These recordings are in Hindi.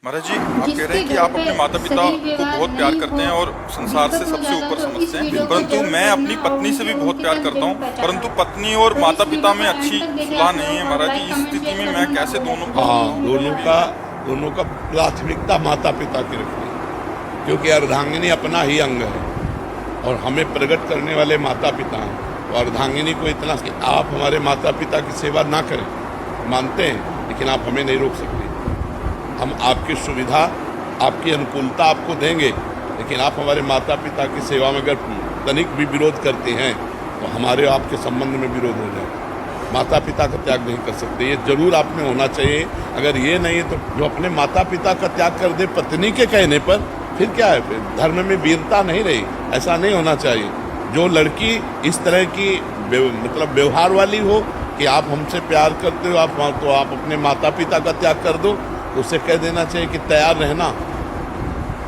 महाराज जी, आप कह रहे हैं कि आप अपने माता पिता को बहुत प्यार करते हैं और संसार से सबसे ऊपर समझते हैं, परंतु मैं अपनी पत्नी से भी बहुत प्यार करता हूं, परंतु पत्नी और माता पिता में अच्छी सुलह नहीं है। महाराज जी, इस स्थिति में मैं कैसे दोनों को दोनों का प्राथमिकता माता पिता की रखनी है, क्योंकि अर्धांगिनी अपना ही अंग है और हमें प्रकट करने वाले माता पिता हैं। तो अर्धांगिनी को इतना कि आप हमारे माता पिता की सेवा ना करें, मानते हैं, लेकिन आप हमें नहीं रोक सकते। हम आपकी सुविधा, आपकी अनुकूलता आपको देंगे, लेकिन आप हमारे माता पिता की सेवा में अगर तनिक भी विरोध करते हैं तो हमारे आपके संबंध में विरोध हो जाएगा। माता पिता का त्याग नहीं कर सकते, ये जरूर आप में होना चाहिए। अगर ये नहीं है तो जो अपने माता पिता का त्याग कर दे पत्नी के कहने पर, फिर क्या है? फिर धर्म में वीरता नहीं रही। ऐसा नहीं होना चाहिए। जो लड़की इस तरह की मतलब व्यवहार वाली हो कि आप हमसे प्यार करते हो, तो आप अपने माता पिता का त्याग कर दो, उसे कह देना चाहिए कि तैयार रहना,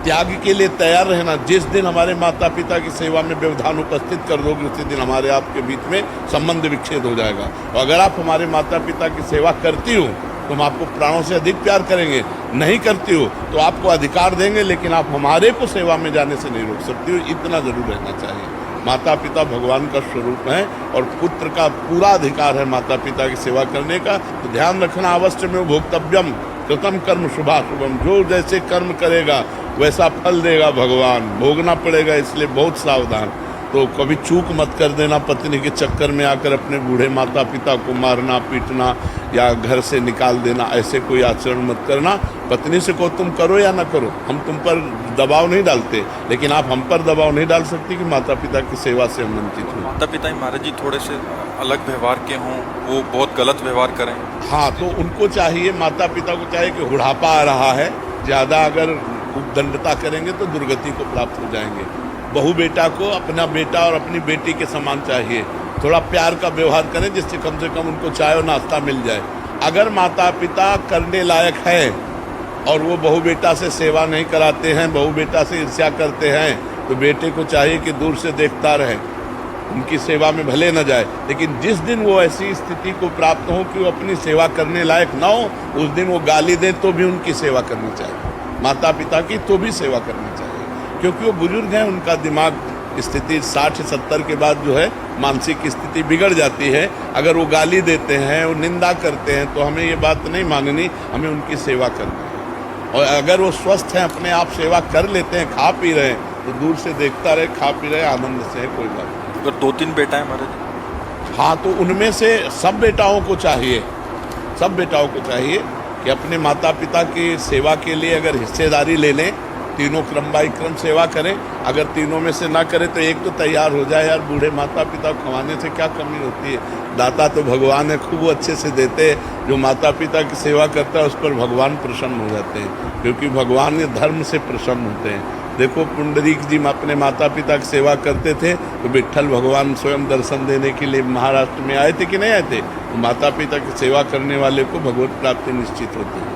त्याग के लिए तैयार रहना। जिस दिन हमारे माता पिता की सेवा में व्यवधान उपस्थित कर दोगे, उसी दिन हमारे आपके बीच में संबंध विच्छेद हो जाएगा। और अगर आप हमारे माता पिता की सेवा करती हो तो हम आपको प्राणों से अधिक प्यार करेंगे। नहीं करती हो तो आपको अधिकार देंगे, लेकिन आप हमारे को सेवा में जाने से नहीं रोक सकती हो। इतना जरूर रहना चाहिए। माता पिता भगवान का स्वरूप है और पुत्र का पूरा अधिकार है माता पिता की सेवा करने का। तो ध्यान रखना, अवश्य में भोक्तव्यम कृतम कर्म शुभाशुभम। जो जैसे कर्म करेगा वैसा फल देगा भगवान, भोगना पड़ेगा, इसलिए बहुत सावधान। तो कभी चूक मत कर देना, पत्नी के चक्कर में आकर अपने बूढ़े माता पिता को मारना पीटना या घर से निकाल देना, ऐसे कोई आचरण मत करना। पत्नी से को तुम करो या ना करो, हम तुम पर दबाव नहीं डालते, लेकिन आप हम पर दबाव नहीं डाल सकती कि माता पिता की सेवा से हम वंचित हों। माता पिता महाराज जी थोड़े से अलग व्यवहार के हों, वो बहुत गलत व्यवहार करें। हाँ, तो उनको चाहिए, माता पिता को चाहिए कि बुढ़ापा आ रहा है, ज़्यादा अगर उद्दंडता करेंगे तो दुर्गति को प्राप्त हो जाएंगे। बहू बेटा को अपना बेटा और अपनी बेटी के समान चाहिए। थोड़ा प्यार का व्यवहार करें, जिससे कम से कम उनको चाय और नाश्ता मिल जाए। अगर माता पिता करने लायक है और वो बहू बेटा से सेवा नहीं कराते हैं, बहू बेटा से ईर्ष्या करते हैं, तो बेटे को चाहिए कि दूर से देखता रहे, उनकी सेवा में भले न जाए। लेकिन जिस दिन वो ऐसी स्थिति को प्राप्त हो कि वो अपनी सेवा करने लायक ना हो, उस दिन वो गाली दें तो भी उनकी सेवा करनी चाहिए। माता पिता की तो भी सेवा करनी चाहिए, क्योंकि वो बुजुर्ग हैं, उनका दिमाग स्थिति 60-70 के बाद जो है मानसिक स्थिति बिगड़ जाती है। अगर वो गाली देते हैं, वो निंदा करते हैं, तो हमें ये बात नहीं माननी, हमें उनकी सेवा करनी है। और अगर वो स्वस्थ हैं, अपने आप सेवा कर लेते हैं, खा पी रहे हैं, तो दूर से देखता रहे, खा पी रहे, आनंद से है, कोई बात नहीं। अगर 2-3 बेटा है महाराज? हाँ, तो उनमें से सब बेटाओं को चाहिए कि अपने माता पिता की सेवा के लिए अगर हिस्सेदारी ले लें, तीनों क्रम बाई क्रम सेवा करें। अगर तीनों में से ना करें तो एक तो तैयार हो जाए। यार, बूढ़े माता पिता को खवाने से क्या कमी होती है? दाता तो भगवान है, खूब अच्छे से देते हैं। जो माता पिता की सेवा करता है उस पर भगवान प्रसन्न हो जाते हैं, क्योंकि भगवान ये धर्म से प्रसन्न होते हैं। देखो, पुंडरीक जी अपने माता पिता की सेवा करते थे, तो विट्ठल भगवान स्वयं दर्शन देने के लिए महाराष्ट्र में आए थे कि नहीं आए थे? तो माता पिता की सेवा करने वाले को भगवत प्राप्ति निश्चित होती है।